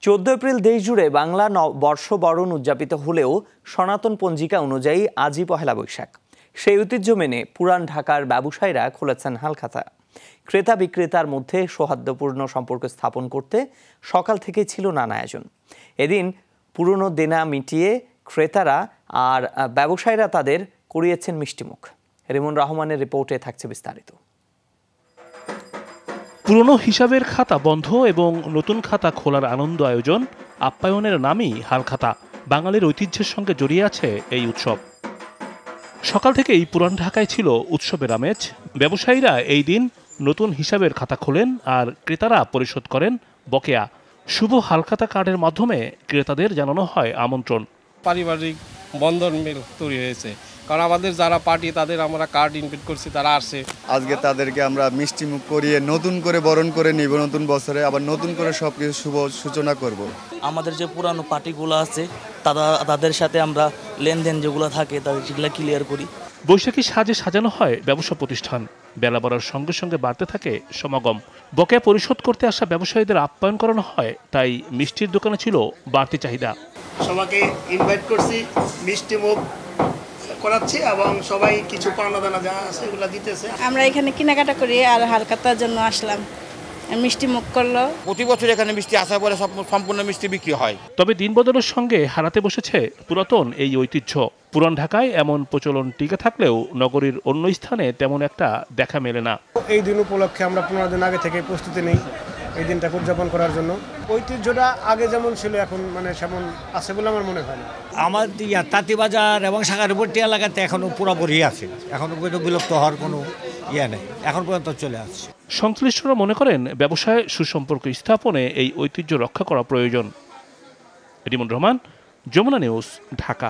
14 April দেশ জুড়ে বাংলা বর্ষবরণ উদযাপিত হলেও সনাতন পঞ্জিকা অনুযায়ী আজই পহেলা বৈশাখ। সেই ঐতিহ্য মেনে পুরান ঢাকার ব্যবসায়ীরা খুলেছেন হালখাতা। ক্রেতা বিক্রেতার মধ্যে সৌহার্দ্যপূর্ণ সম্পর্ক স্থাপন করতে সকাল থেকেই ছিল নানা আয়োজন। এদিন পুরনো দেনা মিটিয়ে ক্রেতারা আর ব্যবসায়ীরা তাদের করিয়েছেন মিষ্টিমুখ। রিমন রহমানের রিপোর্টে থাকছে বিস্তারিত। পুরনো হিসাবের খাতা বন্ধ এবং নতুন খাতা খোলার আনন্দ আয়োজন আপ্যায়নের নামই হালখাতা। বাঙালির ঐতিহ্যের সঙ্গে জড়িয়ে আছে এই উৎসব। সকাল থেকেই পুরান ঢাকায় ছিল উৎসবের আমেজ। ব্যবসায়ীরা এই দিন নতুন হিসাবের খাতা খোলেন আর ক্রেতারা পরিশোধ করেন বকেয়া। শুভ হালখাতা কার্ডের মাধ্যমে ক্রেতাদের জানানো হয় আমন্ত্রণ। পারিবারিক বন্ধন মিল তৈরি হয়েছে, কারণ আমাদের যারা পার্টি তাদের আমরা কার্ড ইনভাইট করছি, তারা আসছে। আজকে তাদেরকে আমরা মিষ্টিমুখ করিয়ে নতুন করে বরণ করে নিব, নতুন বছরে আবার নতুন করে সবকিছু শুভ সূচনা করব। আমাদের যে পুরানো পার্টিগুলো আছে তাদের সাথে আমরা লেনদেন যেগুলো থাকে তাদের সেগুলো ক্লিয়ার করি। বৈশাখী সাজে সাজানো হয় ব্যবসা প্রতিষ্ঠান। বেলা বাড়ার সঙ্গে সঙ্গে বাড়তে থাকে সমাগম। বকেয়া পরিশোধ করতে আসা ব্যবসায়ীদের আপ্যায়ন করানো হয়, তাই মিষ্টির দোকানে ছিল বাড়তি চাহিদা। সবাইকে ইনভাইট করছি, মিষ্টি মুখ করাচ্ছি এবং সবাই কিছু পাওনা দানা যা আছে এগুলো দিতেছে। আমরা এখানে কেনাকাটা করি আর হালখাতার জন্য আসলাম। মিষ্টি মুখ করলো। প্রতি বছর এখানে মিষ্টি আসার পরে সম্পূর্ণ মিষ্টি বিক্রি হয়। তবে দিন বদলের সঙ্গে হারাতে বসেছে পুরাতন এই ঐতিহ্য। পুরান ঢাকায় এমন প্রচলন টিকে থাকলেও নগরীর অন্য স্থানে তেমন একটা দেখা মেলে না। এই দিন উপলক্ষে আমরা 15 দিন আগে থেকে প্রস্তুতি নেই এই দিনটা উদযাপন করার জন্য। ঐতিহ্যটা আগে যেমন ছিল এখন সেমন আছে বলে আমার মনে হয় না। আমার তাঁতিবাজার এবং সাগরবর্তী এলাকাতে এখনো পুরোপুরি আছে, এখনো বিলুপ্ত হওয়ার কোনো নেই, এখন পর্যন্ত চলে আসছে। সংশ্লিষ্টরা মনে করেন ব্যবসায় সুসম্পর্ক স্থাপনে এই ঐতিহ্য রক্ষা করা প্রয়োজন। রিমন রহমান, যমুনা নিউজ, ঢাকা।